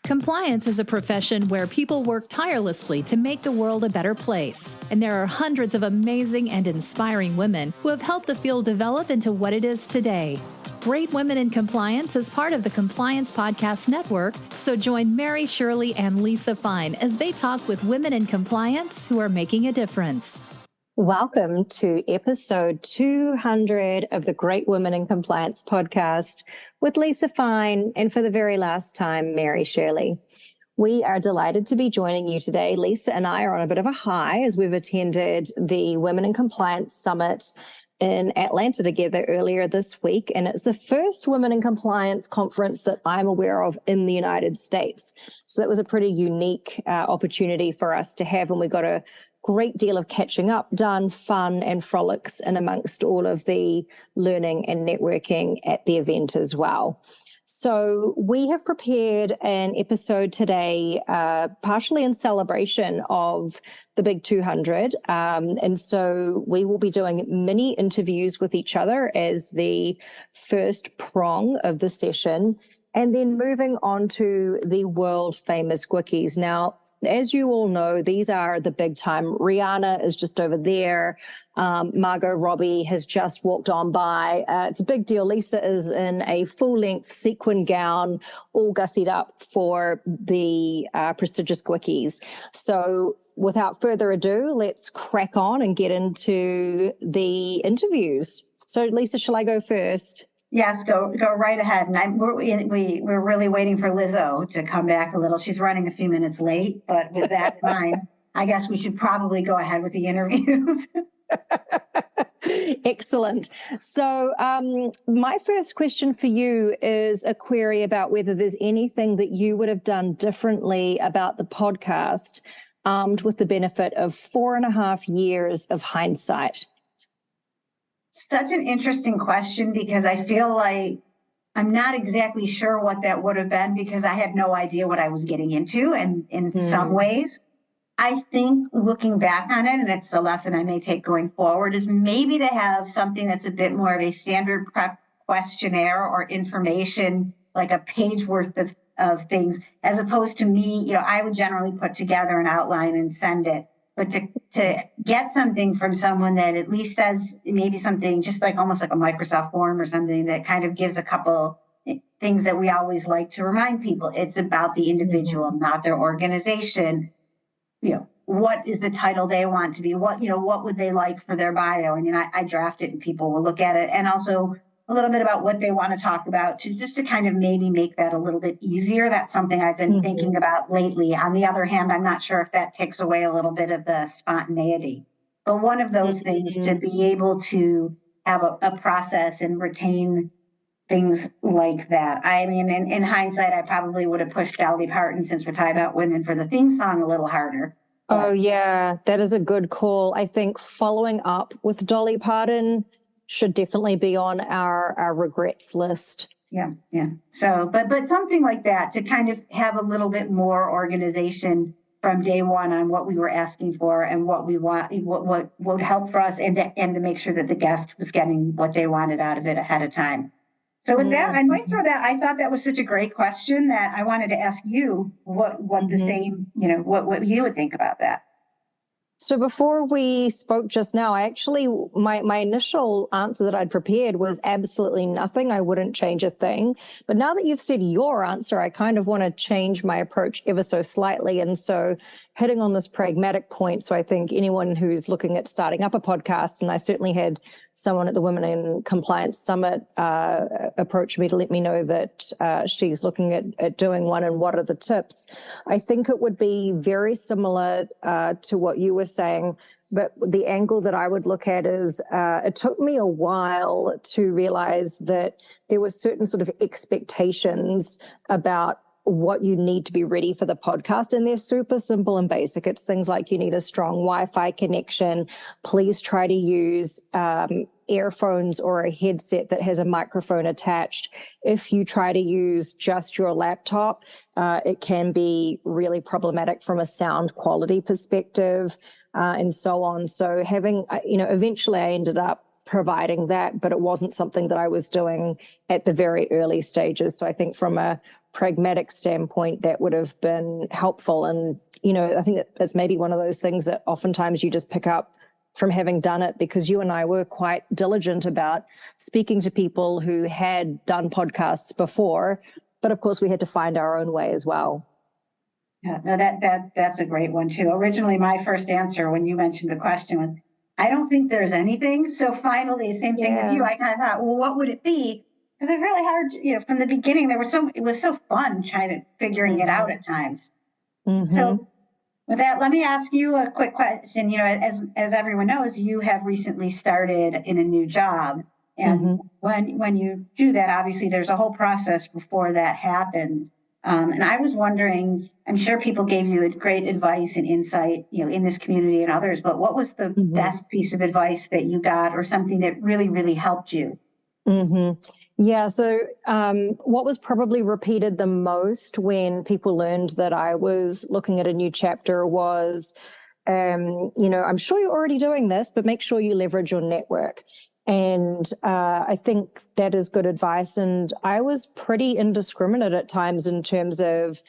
Compliance is a profession where people work tirelessly to make the world a better place. And there are hundreds of amazing and inspiring women who have helped the field develop into what it is today. Great Women in Compliance is part of the Compliance Podcast Network, so join Mary Shirley and Lisa Fine as they talk with women in compliance who are making a difference. Welcome to episode 200 of the Great Women in Compliance podcast with Lisa Fine and for the very last time, Mary Shirley. We are delighted to be joining you today. Lisa and I are on a bit of a high as we've attended the Women in Compliance Summit in Atlanta together earlier this week, and it's the first Women in Compliance conference that I'm aware of in the United States. So that was a pretty unique opportunity for us to have, and we got a great deal of catching up done, fun and frolics in amongst all of the learning and networking at the event as well. So we have prepared an episode today, partially in celebration of the Big 200. And so we will be doing mini interviews with each other as the first prong of the session, and then moving on to the world famous GWICies. Now, as you all know, these are the big time. Rihanna is just over there. Margot Robbie has just walked on by. It's a big deal. Lisa is in a full-length sequin gown, all gussied up for the prestigious GWICies. So without further ado, let's crack on and get into the interviews. So Lisa, shall I go first? Yes, go right ahead. And we're really waiting for Lizzo to come back a little. She's running a few minutes late, but with that in mind, I guess we should probably go ahead with the interviews. Excellent. So my first question for you is a query about whether there's anything that you would have done differently about the podcast, armed with the benefit of 4.5 years of hindsight. Such an interesting question, because I feel like I'm not exactly sure what that would have been, because I had no idea what I was getting into. And in some ways, I think looking back on it, and it's a lesson I may take going forward, is maybe to have something that's a bit more of a standard prep questionnaire or information, like a page worth of things, as opposed to me, I would generally put together an outline and send it. But to get something from someone that at least says maybe something just like almost like a Microsoft form or something that kind of gives a couple things that we always like to remind people. It's about the individual, not their organization. What is the title they want to be? What would they like for their bio? I mean, I draft it and people will look at it, and also a little bit about what they want to talk about, to kind of maybe make that a little bit easier. That's something I've been thinking about lately. On the other hand, I'm not sure if that takes away a little bit of the spontaneity. But one of those things, to be able to have a process and retain things like that. I mean, in hindsight, I probably would have pushed Dolly Parton, since we're talking about women, for the theme song a little harder. Oh, yeah, that is a good call. I think following up with Dolly Parton should definitely be on our regrets list. Yeah. So, but something like that, to kind of have a little bit more organization from day one on what we were asking for and what we want, what would help for us, and to make sure that the guest was getting what they wanted out of it ahead of time. So with that, I might throw that. I thought that was such a great question that I wanted to ask you what the same, what you would think about that. So before we spoke just now, my initial answer that I'd prepared was absolutely nothing. I wouldn't change a thing. But now that you've said your answer, I kind of want to change my approach ever so slightly. And so hitting on this pragmatic point. So I think anyone who's looking at starting up a podcast, and I certainly had someone at the Women in Compliance Summit approach me to let me know that she's looking at doing one and what are the tips. I think it would be very similar to what you were saying, but the angle that I would look at is it took me a while to realize that there were certain sort of expectations about what you need to be ready for the podcast, and they're super simple and basic. It's things like you need a strong Wi-Fi connection. Please try to use earphones or a headset that has a microphone attached. If you try to use just your laptop, it can be really problematic from a sound quality perspective, and so on. So having, eventually I ended up providing that, but it wasn't something that I was doing at the very early stages. So I think from a pragmatic standpoint that would have been helpful. And, you know, I think that it's maybe one of those things that oftentimes you just pick up from having done it, because you and I were quite diligent about speaking to people who had done podcasts before, but of course we had to find our own way as well. Yeah, no, that's a great one too. Originally, my first answer when you mentioned the question was, I don't think there's anything. So finally, same thing as you, I kind of thought, well, what would it be? Because it's really hard, you know, from the beginning, it was so fun figuring it out at times. So with that, let me ask you a quick question. You know, as everyone knows, you have recently started in a new job. And when you do that, obviously there's a whole process before that happens. And I was wondering, I'm sure people gave you great advice and insight, you know, in this community and others, but what was the best piece of advice that you got, or something that really, really helped you? Yeah, so what was probably repeated the most when people learned that I was looking at a new chapter was, you know, I'm sure you're already doing this, but make sure you leverage your network. And I think that is good advice. And I was pretty indiscriminate at times in terms of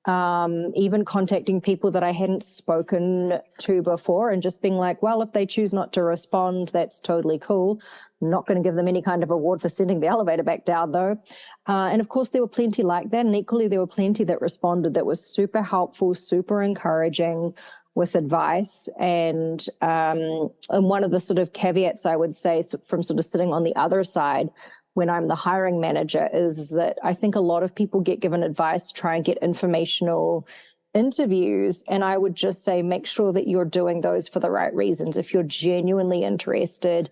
even contacting people that I hadn't spoken to before and just being like, well, if they choose not to respond, that's totally cool. I'm not going to give them any kind of award for sending the elevator back down, though. And of course, there were plenty like that. And equally, there were plenty that responded that was super helpful, super encouraging with advice. And one of the sort of caveats I would say from sort of sitting on the other side when I'm the hiring manager is that I think a lot of people get given advice to try and get informational interviews. And I would just say, make sure that you're doing those for the right reasons. If you're genuinely interested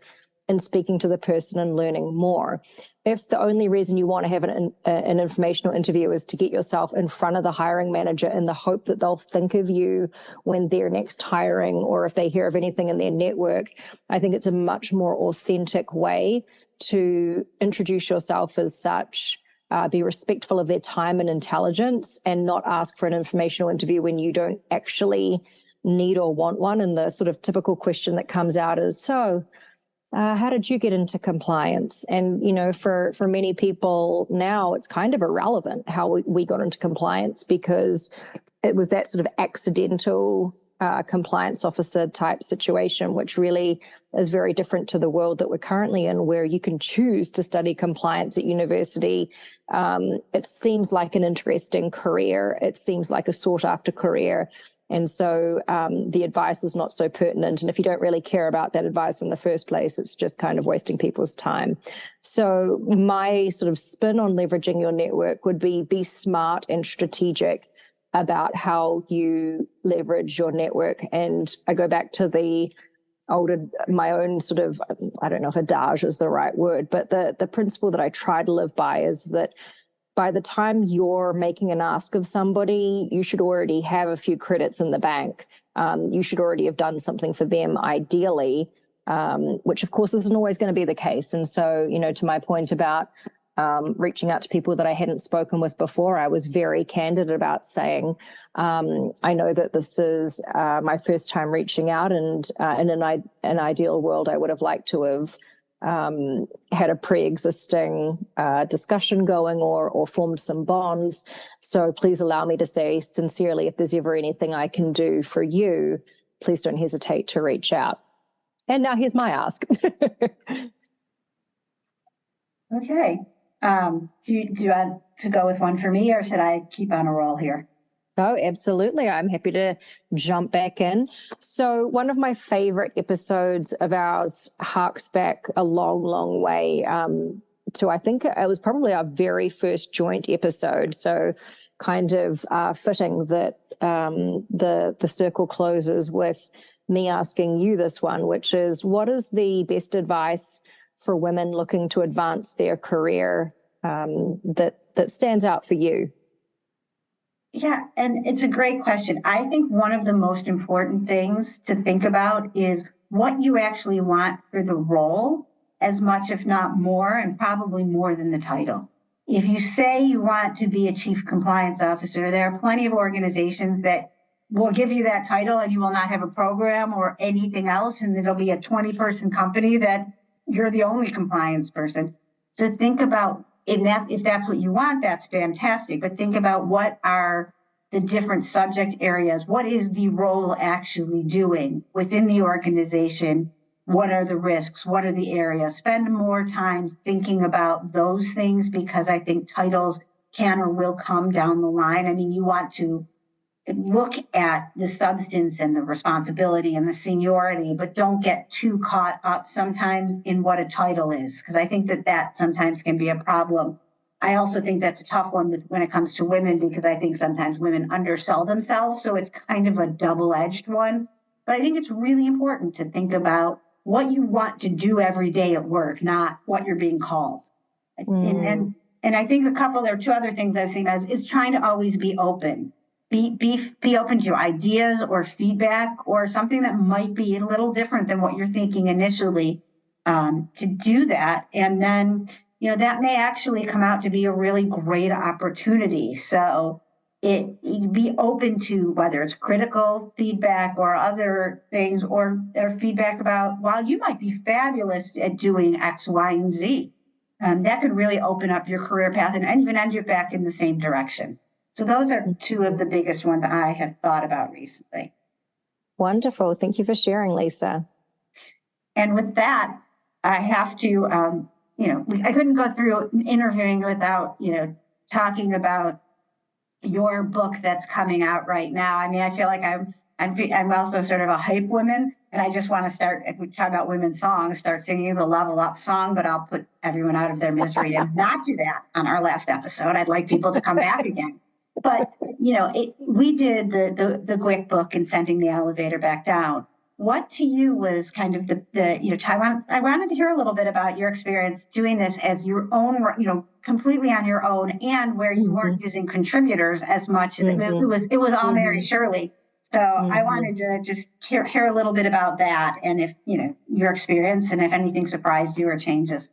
in speaking to the person and learning more. If the only reason you want to have an informational interview is to get yourself in front of the hiring manager in the hope that they'll think of you when they're next hiring, or if they hear of anything in their network, I think it's a much more authentic way to introduce yourself as such, be respectful of their time and intelligence, and not ask for an informational interview when you don't actually need or want one. And the sort of typical question that comes out is, so how did you get into compliance? And, you know, for many people now, it's kind of irrelevant how we got into compliance, because it was that sort of accidental compliance officer type situation, which really is very different to the world that we're currently in, where you can choose to study compliance at university. It seems like an interesting career. It seems like a sought after career. And so the advice is not so pertinent. And if you don't really care about that advice in the first place, it's just kind of wasting people's time. So my sort of spin on leveraging your network would be smart and strategic about how you leverage your network. And I go back to my own sort of, I don't know if adage is the right word, but the principle that I try to live by is that by the time you're making an ask of somebody, you should already have a few credits in the bank. You should already have done something for them, ideally, which of course isn't always going to be the case. And so, you know, to my point about reaching out to people that I hadn't spoken with before, I was very candid about saying, I know that this is my first time reaching out, and in an ideal world, I would have liked to have had a pre-existing discussion going or formed some bonds. So please allow me to say sincerely, if there's ever anything I can do for you, please don't hesitate to reach out. And now here's my ask. Okay. Do you want to go with one for me, or should I keep on a roll here? Oh, absolutely. I'm happy to jump back in. So one of my favorite episodes of ours harks back a long, long way to, I think it was probably our very first joint episode. So kind of fitting that the circle closes with me asking you this one, which is, what is the best advice for women looking to advance their career that stands out for you? Yeah, and it's a great question. I think one of the most important things to think about is what you actually want for the role, as much, if not more, and probably more than the title. If you say you want to be a chief compliance officer, there are plenty of organizations that will give you that title and you will not have a program or anything else, and it'll be a 20-person company that you're the only compliance person. So think about if that's what you want, that's fantastic. But think about what are the different subject areas. What is the role actually doing within the organization? What are the risks? What are the areas? Spend more time thinking about those things, because I think titles can or will come down the line. I mean, you want to look at the substance and the responsibility and the seniority, but don't get too caught up sometimes in what a title is, because I think that sometimes can be a problem. I also think that's a tough one when it comes to women, because I think sometimes women undersell themselves. So it's kind of a double-edged one. But I think it's really important to think about what you want to do every day at work, not what you're being called. And I think there are two other things I've seen is trying to always be open. Be open to ideas or feedback or something that might be a little different than what you're thinking initially, to do that. And then, that may actually come out to be a really great opportunity. So be open to whether it's critical feedback or other things, or feedback about, while you might be fabulous at doing X, Y, and Z, that could really open up your career path and even end you back in the same direction. So those are two of the biggest ones I have thought about recently. Wonderful. Thank you for sharing, Lisa. And with that, I have to, I couldn't go through interviewing without, talking about your book that's coming out right now. I mean, I feel like I'm also sort of a hype woman, and I just want to start, if we talk about women's songs, start singing the Level Up song, but I'll put everyone out of their misery and not do that on our last episode. I'd like people to come back again. But, we did the GWIC book and Sending the Elevator Back Down. What to you was kind of I wanted to hear a little bit about your experience doing this as your own, completely on your own, and where you weren't using contributors as much as it was all Mary Shirley. So I wanted to just hear a little bit about that, and if, your experience, and if anything surprised you or changes.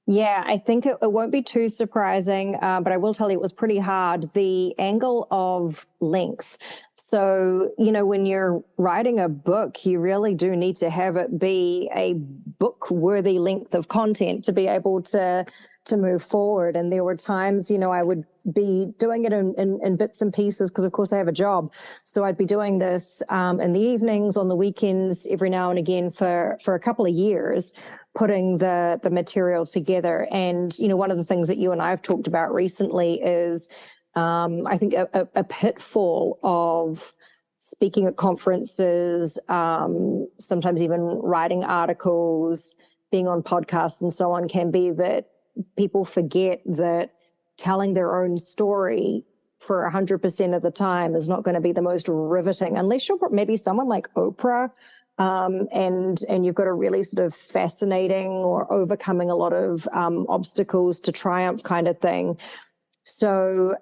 Yeah, I think it won't be too surprising, but I will tell you it was pretty hard. The angle of length. So, when you're writing a book, you really do need to have it be a book-worthy length of content to be able to move forward. And there were times, I would be doing it in bits and pieces, because of course I have a job. So I'd be doing this in the evenings, on the weekends, every now and again for a couple of years, putting the material together. And, one of the things that you and I have talked about recently is, I think a pitfall of speaking at conferences, sometimes even writing articles, being on podcasts and so on, can be that people forget that telling their own story for 100% of the time is not going to be the most riveting, unless you're maybe someone like Oprah, and you've got a really sort of fascinating or overcoming a lot of obstacles to triumph kind of thing. So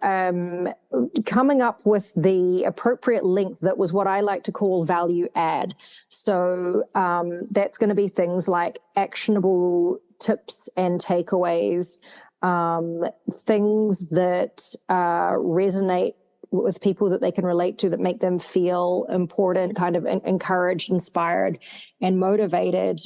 coming up with the appropriate length that was what I like to call value add. So that's going to be things like actionable tips and takeaways, things that resonate with people that they can relate to, that make them feel important, kind of encouraged, inspired, and motivated.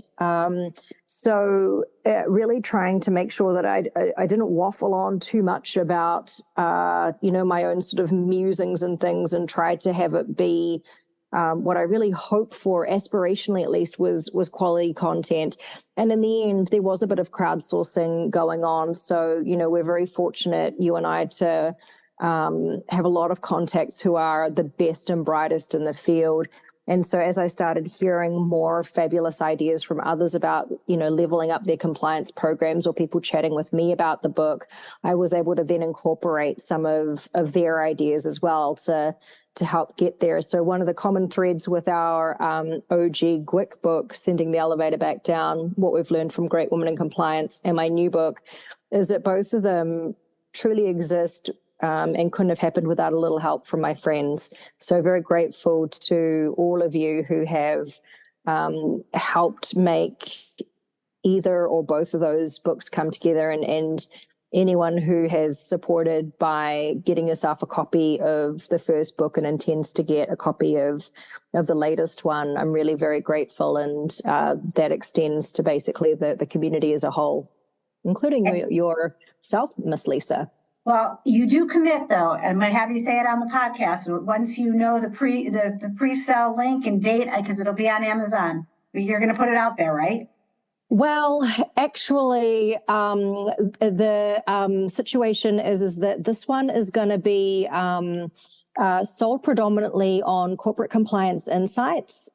So really trying to make sure that I didn't waffle on too much about, my own sort of musings and things, and tried to have it be what I really hoped for, aspirationally at least, was quality content. And in the end, there was a bit of crowdsourcing going on. So, we're very fortunate, you and I, to have a lot of contacts who are the best and brightest in the field. And so as I started hearing more fabulous ideas from others about, leveling up their compliance programs, or people chatting with me about the book, I was able to then incorporate some of their ideas as well to help get there. So one of the common threads with our OG GWIC book, Sending the Elevator Back Down, What We've Learned from Great Women in Compliance, and my new book, is that both of them truly exist and couldn't have happened without a little help from my friends. So very grateful to all of you who have helped make either or both of those books come together, and anyone who has supported by getting yourself a copy of the first book and intends to get a copy of the latest one. I'm really very grateful, and that extends to basically the community as a whole. including yourself, Miss Lisa. Well, you do commit though, and I'm going to have you say it on the podcast. Once you know the pre-sale link and date, because it'll be on Amazon, you're going to put it out there, right? Well, actually, the situation is that this one is going to be sold predominantly on Corporate Compliance Insights,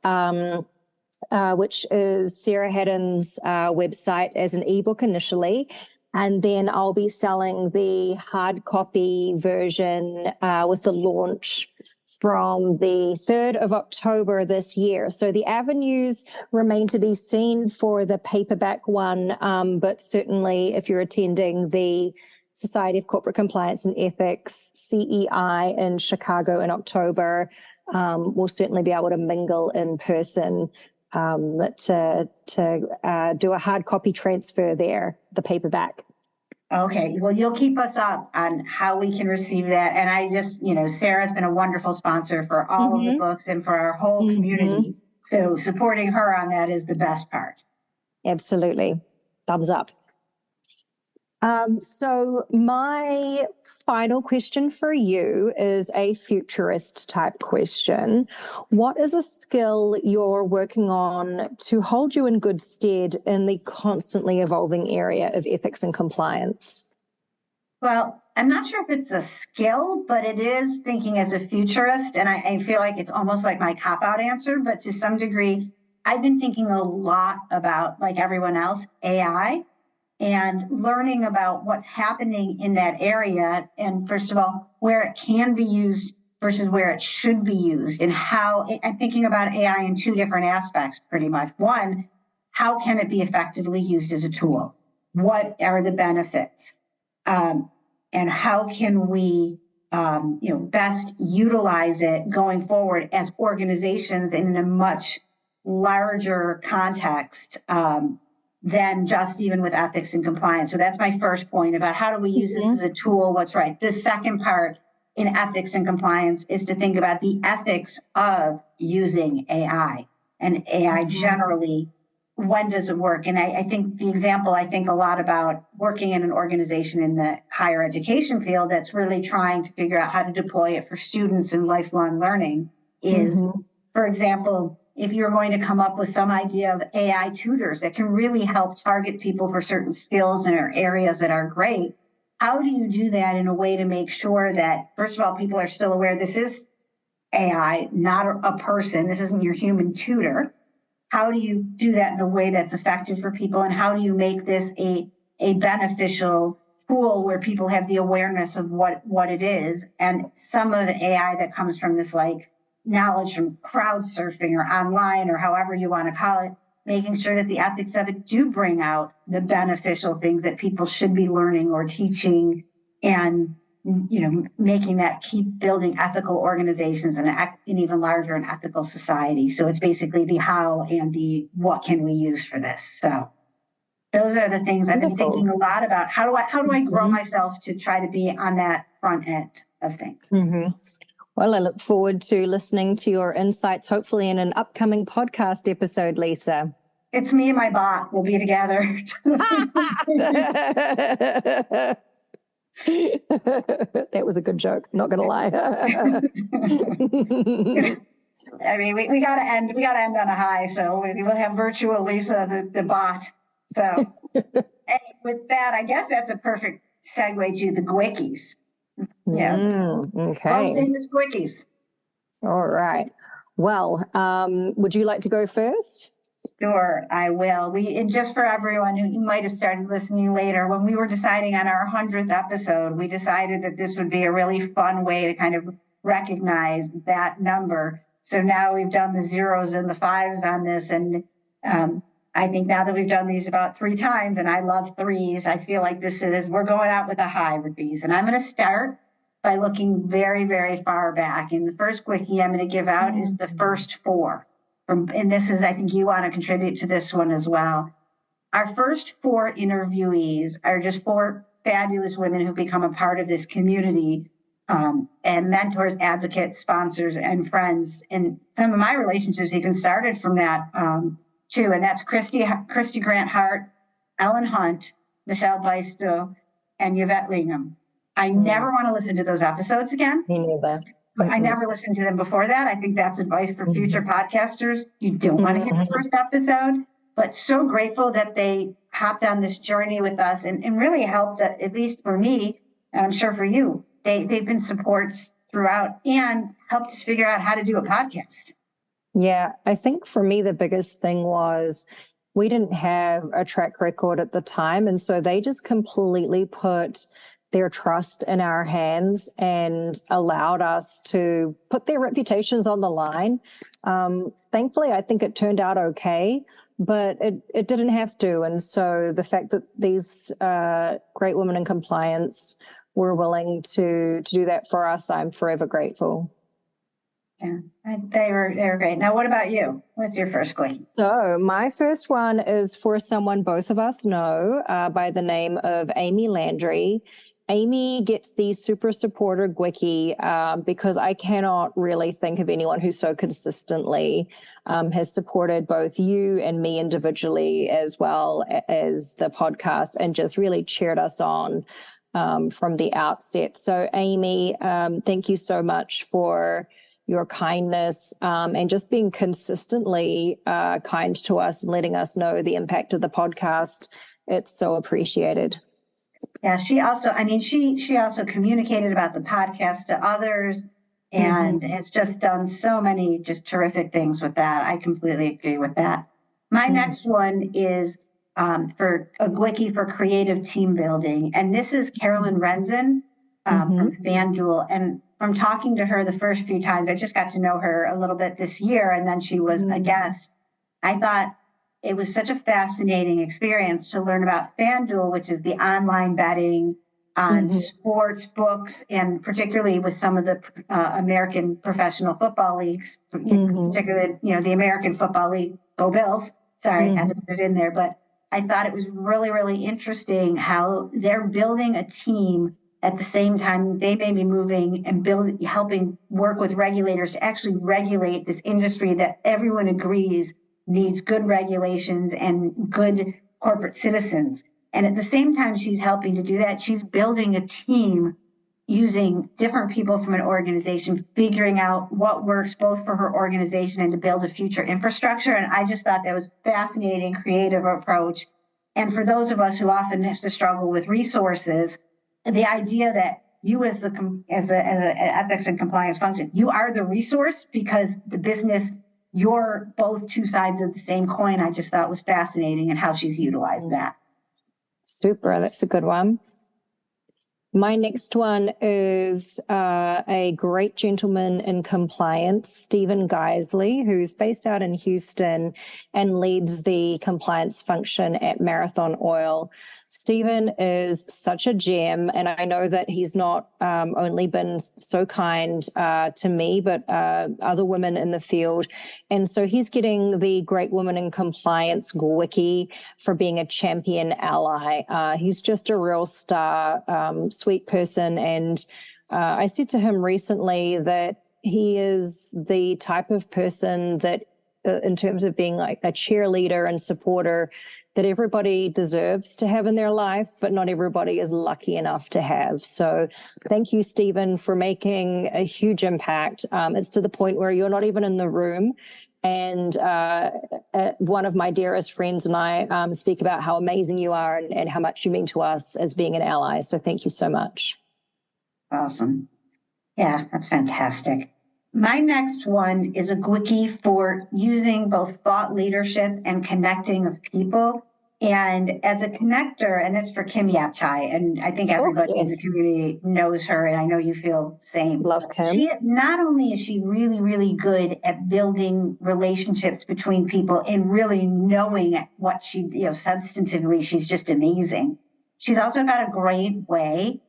which is Sarah Haddon's website, as an ebook initially. And then I'll be selling the hard copy version with the launch from the 3rd of October this year. So the avenues remain to be seen for the paperback one, but certainly if you're attending the Society of Corporate Compliance and Ethics, CEI in Chicago in October, we'll certainly be able to mingle in person to do a hard copy transfer there, the paperback. Okay. Well, you'll keep us up on how we can receive that. And I just, Sarah's been a wonderful sponsor for all of the books and for our whole community. So supporting her on that is the best part. Absolutely. Thumbs up. So my final question for you is a futurist type question. What is a skill you're working on to hold you in good stead in the constantly evolving area of ethics and compliance? Well, I'm not sure if it's a skill, but it is thinking as a futurist. And I feel like it's almost like my cop-out answer, but to some degree, I've been thinking a lot about, like everyone else, AI. And learning about what's happening in that area. And first of all, where it can be used versus where it should be used, and how I'm thinking about AI in two different aspects, pretty much. One, how can it be effectively used as a tool? What are the benefits? And how can we, best utilize it going forward as organizations in a much larger context, than just even with ethics and compliance. So that's my first point about how do we use this as a tool, what's right. The second part in ethics and compliance is to think about the ethics of using AI and AI generally. When does it work? And I think the example I think a lot about working in an organization in the higher education field that's really trying to figure out how to deploy it for students in lifelong learning is, for example, if you're going to come up with some idea of AI tutors that can really help target people for certain skills in areas that are great, how do you do that in a way to make sure that, first of all, people are still aware this is AI, not a person, this isn't your human tutor. How do you do that in a way that's effective for people? And how do you make this a beneficial tool where people have the awareness of what it is? And some of the AI that comes from this, like, knowledge from crowd surfing or online or however you want to call it, making sure that the ethics of it do bring out the beneficial things that people should be learning or teaching, and making that keep building ethical organizations and an even larger and ethical society. So it's basically the how and the what can we use for this. So those are the things I've been thinking a lot about. How do I grow myself to try to be on that front end of things? Well, I look forward to listening to your insights, hopefully in an upcoming podcast episode, Lisa. It's me and my bot. We'll be together. That was a good joke. Not going to lie. I mean, we got to end on a high. So we'll have virtual Lisa, the bot. So with that, I guess that's a perfect segue to the GWICies. Yeah. Okay. Famous GWICies. All right. Well, would you like to go first? Sure, I will. And just for everyone who might have started listening later, when we were deciding on our 100th episode, we decided that this would be a really fun way to kind of recognize that number. So now we've done the zeros and the fives on this. And I think now that we've done these about 3 times, and I love threes, I feel like we're going out with a high with these. And I'm going to start by looking very, very far back. And the first GWICie I'm going to give out is the first 4. And this is, I think you want to contribute to this one as well. Our first 4 interviewees are just 4 fabulous women who've become a part of this community, and mentors, advocates, sponsors, and friends. And some of my relationships even started from that too. And that's Christy Grant Hart, Ellen Hunt, Michelle Beistel, and Yvette Lingham. I never want to listen to those episodes again. Me neither. But I never listened to them before that. I think that's advice for future podcasters. You don't want to hear the first episode, but so grateful that they hopped on this journey with us and really helped, at least for me, and I'm sure for you. They've been supports throughout and helped us figure out how to do a podcast. Yeah, I think for me, the biggest thing was we didn't have a track record at the time. And so they just completely put their trust in our hands and allowed us to put their reputations on the line. Thankfully, I think it turned out okay, but it didn't have to. And so the fact that these great women in compliance were willing to do that for us, I'm forever grateful. Yeah, they were great. Now, what about you? What's your first question? So my first one is for someone both of us know by the name of Amy Landry. Amy gets the Super Supporter GWICie because I cannot really think of anyone who so consistently has supported both you and me individually as well as the podcast and just really cheered us on from the outset. So Amy, thank you so much for your kindness and just being consistently kind to us and letting us know the impact of the podcast. It's so appreciated. Yeah, she also communicated about the podcast to others and has just done so many just terrific things with that. I completely agree with that. My next one is for a GWICie for creative team building. And this is Carolyn Renzen from FanDuel. And from talking to her the first few times, I just got to know her a little bit this year, and then she was a guest. I thought it was such a fascinating experience to learn about FanDuel, which is the online betting on sports books, and particularly with some of the American professional football leagues, particularly, the American Football League, go Bills. Sorry, I had to put it in there. But I thought it was really, really interesting how they're building a team at the same time they may be moving and helping work with regulators to actually regulate this industry that everyone agrees needs good regulations and good corporate citizens. And at the same time she's helping to do that, she's building a team using different people from an organization, figuring out what works both for her organization and to build a future infrastructure. And I just thought that was a fascinating, creative approach. And for those of us who often have to struggle with resources, the idea that you as an ethics and compliance function, you are the resource because the business, you're both two sides of the same coin. I just thought was fascinating and how she's utilized that. Super. That's a good one. My next one is a great gentleman in compliance, Stephen Geisley, who's based out in Houston and leads the compliance function at Marathon Oil. Stephen is such a gem, and I know that he's not only been so kind to me, but other women in the field. And so he's getting the Great Woman in Compliance GWICie for being a champion ally. He's just a real star, sweet person. And I said to him recently that he is the type of person that, in terms of being like a cheerleader and supporter, that everybody deserves to have in their life, but not everybody is lucky enough to have. So thank you, Stephen, for making a huge impact. It's to the point where you're not even in the room. And one of my dearest friends and I speak about how amazing you are and how much you mean to us as being an ally. So thank you so much. Awesome. Yeah, that's fantastic. My next one is a GWICie for using both thought leadership and connecting of people. And as a connector, and that's for Kim Yapchai, and I think everybody in the community knows her, and I know you feel the same. Love Kim. She, not only is she really, really good at building relationships between people and really knowing what she, substantively, she's just amazing. She's also got a great way.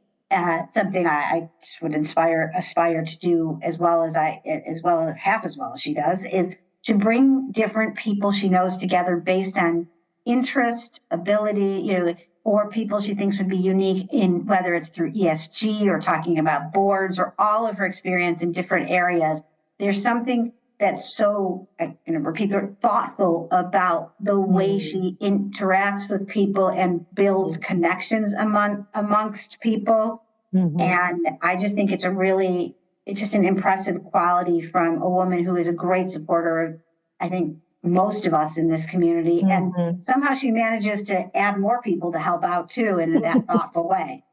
Something I just would aspire to do half as well as she does, is to bring different people she knows together based on interest, ability, or people she thinks would be unique in whether it's through ESG or talking about boards or all of her experience in different areas. There's something that's so, I'm going to repeat the thoughtful about the way she interacts with people and builds connections amongst people. And I just think it's just an impressive quality from a woman who is a great supporter of, I think, most of us in this community. And somehow she manages to add more people to help out too in that thoughtful way.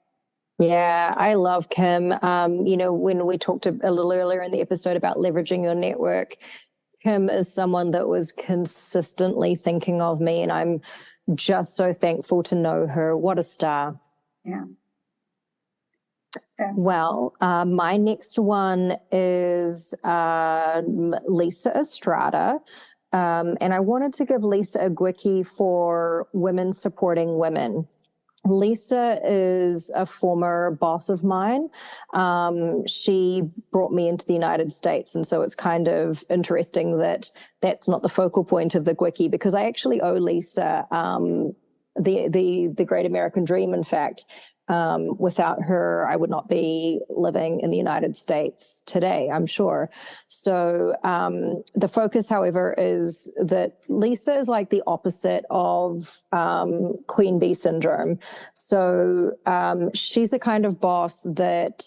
Yeah, I love Kim. When we talked a little earlier in the episode about leveraging your network, Kim is someone that was consistently thinking of me, and I'm just so thankful to know her. What a star. Yeah. Well, my next one is Lisa Estrada. And I wanted to give Lisa a GWICie for women supporting women. Lisa is a former boss of mine. She brought me into the United States. And so it's kind of interesting that that's not the focal point of the GWICie, because I actually owe Lisa the Great American Dream, in fact. Without her, I would not be living in the United States today, I'm sure. So the focus, however, is that Lisa is like the opposite of Queen Bee syndrome. So she's the kind of boss that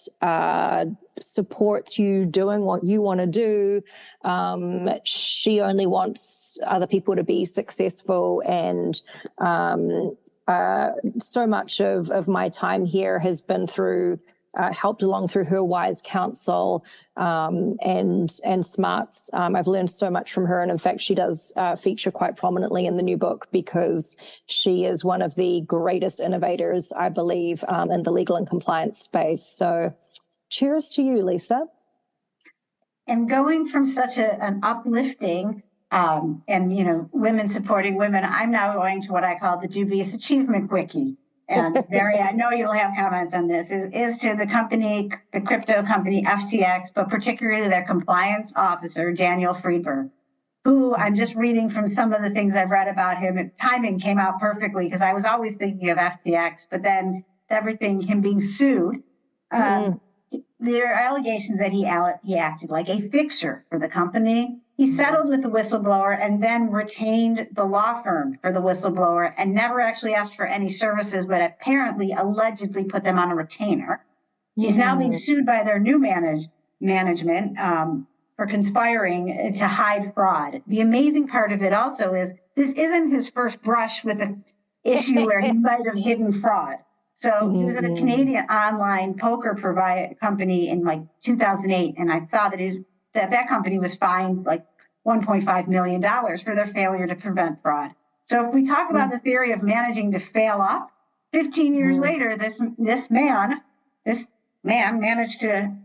supports you doing what you want to do. She only wants other people to be successful, and so much of my time here has been helped along through her wise counsel and smarts. I've learned so much from her, and in fact, she does feature quite prominently in the new book because she is one of the greatest innovators, I believe, in the legal and compliance space. So, cheers to you, Lisa. And going from such an uplifting women supporting women, I'm now going to what I call the dubious achievement GWICie. And Mary, I know you'll have comments on this, is to the company, the crypto company FTX, but particularly their compliance officer, Daniel Friedberg, who I'm just reading from some of the things I've read about him. Timing came out perfectly because I was always thinking of FTX, but then him being sued, there are allegations that he acted like a fixer for the company. He settled with the whistleblower and then retained the law firm for the whistleblower and never actually asked for any services, but apparently allegedly put them on a retainer. He's now being sued by their new management for conspiring to hide fraud. The amazing part of it also is this isn't his first brush with an issue where he might have hidden fraud. So he was at a Canadian online poker company in like 2008, and I saw that company was fined like $1.5 million for their failure to prevent fraud. So if we talk about the theory of managing to fail up, 15 years later, this man managed to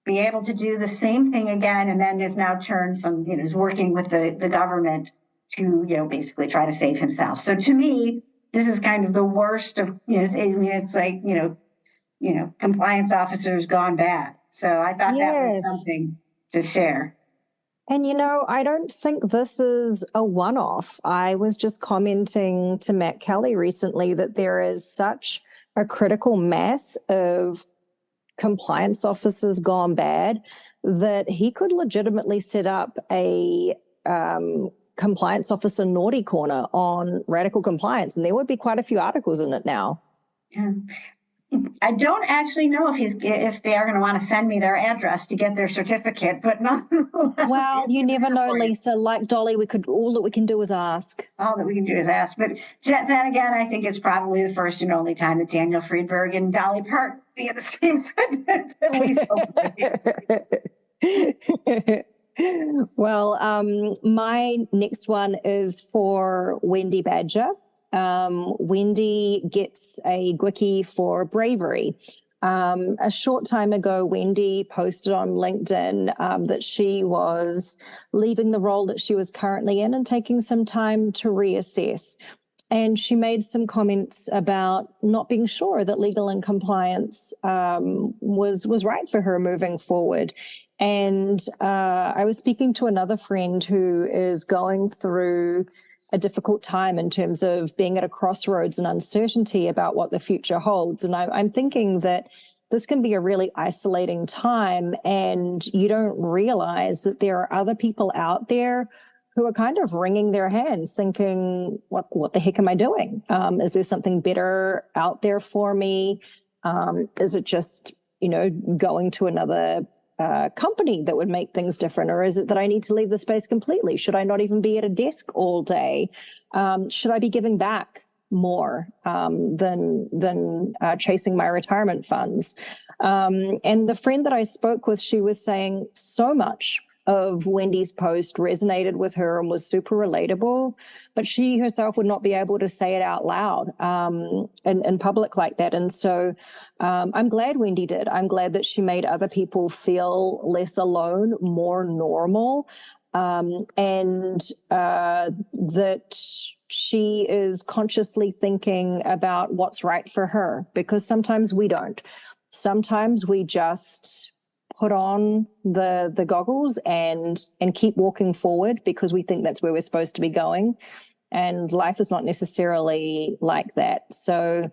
be able to do the same thing again, and then is now is working with the government to, basically try to save himself. So to me, this is kind of the worst of, it's like, compliance officers gone bad. So I thought that was something to share. And, I don't think this is a one-off. I was just commenting to Matt Kelly recently that there is such a critical mass of compliance officers gone bad that he could legitimately set up a compliance officer naughty corner on radical compliance, and there would be quite a few articles in it now. Yeah. I don't actually know if they are going to want to send me their address to get their certificate, but no. Well, you never know, Lisa. Like Dolly, all that we can do is ask. All that we can do is ask. But then again, I think it's probably the first and only time that Daniel Friedberg and Dolly Parton be at the same segment. Well, my next one is for Wendy Badger. Wendy gets a GWICie for bravery. A short time ago, Wendy posted on LinkedIn that she was leaving the role that she was currently in and taking some time to reassess. And she made some comments about not being sure that legal and compliance was right for her moving forward. And I was speaking to another friend who is going through a difficult time in terms of being at a crossroads and uncertainty about what the future holds. And I'm thinking that this can be a really isolating time, and you don't realize that there are other people out there who are kind of wringing their hands thinking, what the heck am I doing? Is there something better out there for me? Is it just, going to another company that would make things different? Or is it that I need to leave the space completely? Should I not even be at a desk all day? Should I be giving back more than chasing my retirement funds? And the friend that I spoke with, she was saying so much of Wendy's post resonated with her and was super relatable, but she herself would not be able to say it out loud in public like that. And so I'm glad Wendy did. I'm glad that she made other people feel less alone, more normal, and that she is consciously thinking about what's right for her, because sometimes we don't. Sometimes we just put on the goggles and keep walking forward because we think that's where we're supposed to be going. And life is not necessarily like that. So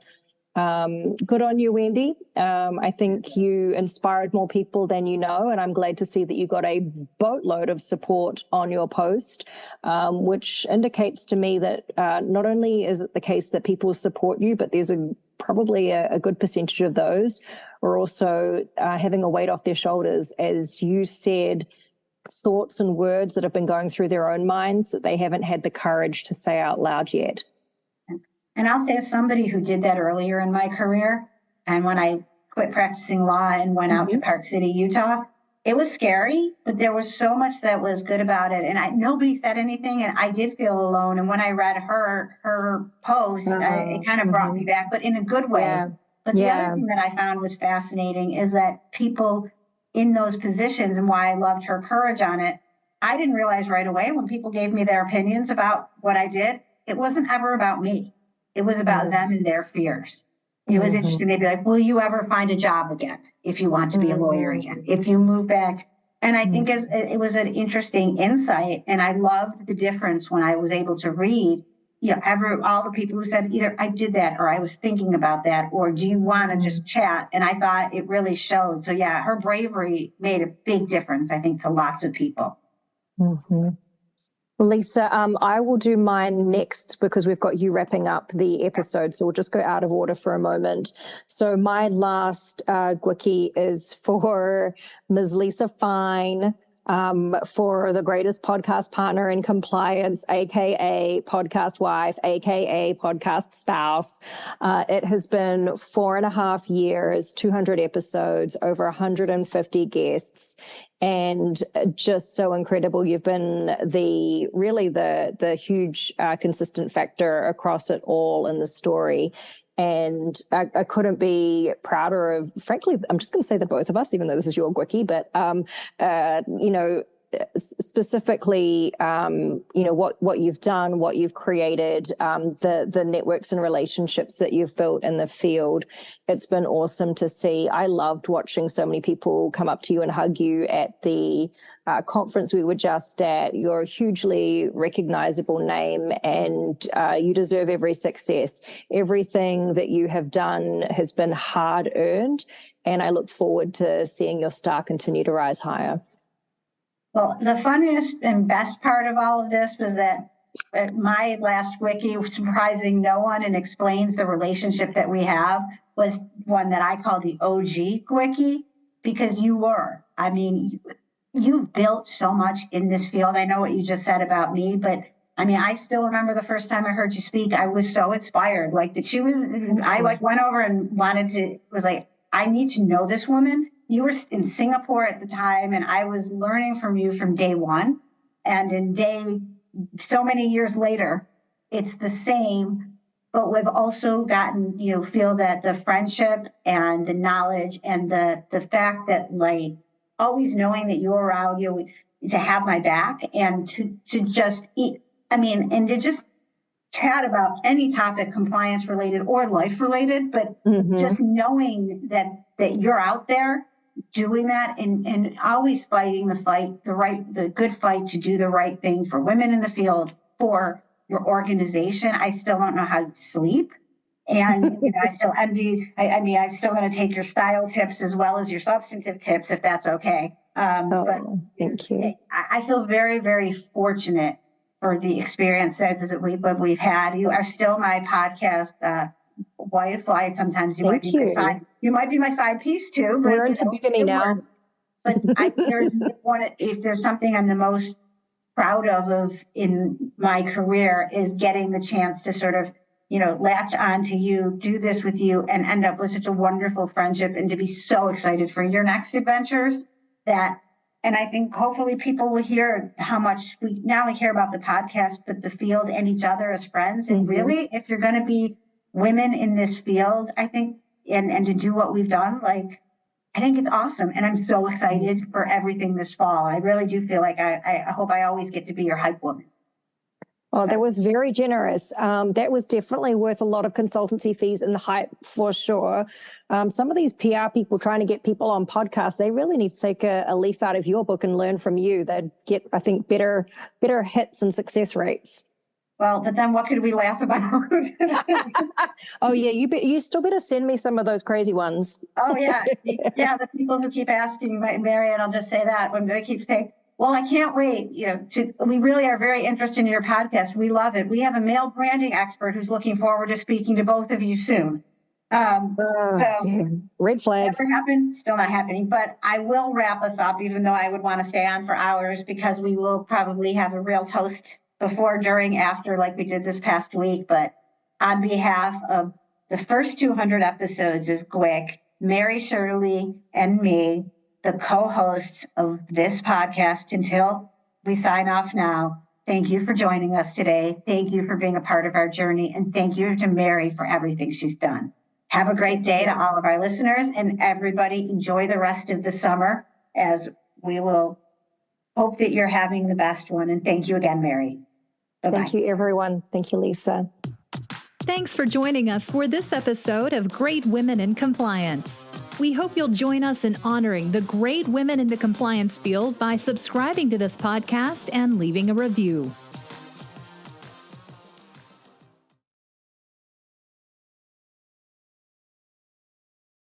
good on you, Wendy. I think you inspired more people than you know, and I'm glad to see that you got a boatload of support on your post, which indicates to me that not only is it the case that people support you, but there's probably a good percentage of those are also having a weight off their shoulders, as you said, thoughts and words that have been going through their own minds that they haven't had the courage to say out loud yet. And I'll say, as somebody who did that earlier in my career, and when I quit practicing law and went out to Park City, Utah, it was scary, but there was so much that was good about it. And nobody said anything, and I did feel alone. And when I read her post, it kind of brought me back, but in a good way. Yeah. But the other thing that I found was fascinating is that people in those positions, and why I loved her courage on it, I didn't realize right away when people gave me their opinions about what I did, it wasn't ever about me. It was about them and their fears. It was interesting. They'd be like, will you ever find a job again if you want to be a lawyer again, if you move back? And I think it was an interesting insight. And I loved the difference when I was able to read, all the people who said either I did that or I was thinking about that, or do you want to just chat? And I thought it really showed. So yeah, her bravery made a big difference, I think, to lots of people. Lisa, I will do mine next because we've got you wrapping up the episode. So we'll just go out of order for a moment. So my last GWICie is for Ms. Lisa Fine, for the greatest podcast partner in compliance, aka podcast wife, aka podcast spouse. It has been 4.5 years, 200 episodes, over 150 guests, and just so incredible. You've been the huge consistent factor across it all in the story. And I couldn't be prouder of, frankly, I'm just going to say the both of us, even though this is your GWICie, but, specifically, what you've done, what you've created, the networks and relationships that you've built in the field. It's been awesome to see. I loved watching so many people come up to you and hug you at the conference we were just at. You're a hugely recognizable name, and you deserve every success. Everything that you have done has been hard earned, and I look forward to seeing your star continue to rise higher. Well, the funniest and best part of all of this was that my last GWICie, surprising no one and explains the relationship that we have, was one that I call the OG GWICie, because you were. I mean, you've built so much in this field. I know what you just said about me, but I mean, I still remember the first time I heard you speak. I was so inspired. Like that I went over and was like, I need to know this woman. You were in Singapore at the time, and I was learning from you from day one. And so many years later, it's the same, but we've also gotten, feel that the friendship and the knowledge and the fact that, like, always knowing that you're around, to have my back and to just eat. I mean, and to just chat about any topic, compliance related or life related, but just knowing that you're out there doing that and always fighting the good fight to do the right thing for women in the field, for your organization. I still don't know how you sleep. And I still envy. I mean, I'm still going to take your style tips as well as your substantive tips, if that's okay. But thank you. I feel very, very fortunate for the experiences that we've had. You are still my podcast wife. Sometimes you might be my side. You might be my side piece too. But we're into bigamy now. But if there's something I'm the most proud of in my career is getting the chance to sort of, latch on to you, do this with you, and end up with such a wonderful friendship, and to be so excited for your next adventures and I think hopefully people will hear how much we not only care about the podcast, but the field and each other as friends. And really, if you're going to be women in this field, I think, and to do what we've done, I think it's awesome. And I'm so excited for everything this fall. I really do feel like I hope I always get to be your hype woman. Oh, that was very generous. That was definitely worth a lot of consultancy fees and hype for sure. Some of these PR people trying to get people on podcasts, they really need to take a leaf out of your book and learn from you. They'd get, I think, better hits and success rates. Well, but then what could we laugh about? Oh, yeah, you still better send me some of those crazy ones. Oh, yeah. Yeah, the people who keep asking, Mary, and I'll just say that when they keep saying, well, I can't wait, we really are very interested in your podcast. We love it. We have a male branding expert who's looking forward to speaking to both of you soon. Red flag. Never happened, still not happening, but I will wrap us up, even though I would want to stay on for hours, because we will probably have a real toast before, during, after, like we did this past week. But on behalf of the first 200 episodes of GWIC, Mary Shirley and me, the co-hosts of this podcast, until we sign off now, thank you for joining us today. Thank you for being a part of our journey. And thank you to Mary for everything she's done. Have a great day to all of our listeners, and everybody enjoy the rest of the summer, as we will hope that you're having the best one. And thank you again, Mary. Bye-bye. Thank you, everyone. Thank you, Lisa. Thanks for joining us for this episode of Great Women in Compliance. We hope you'll join us in honoring the great women in the compliance field by subscribing to this podcast and leaving a review.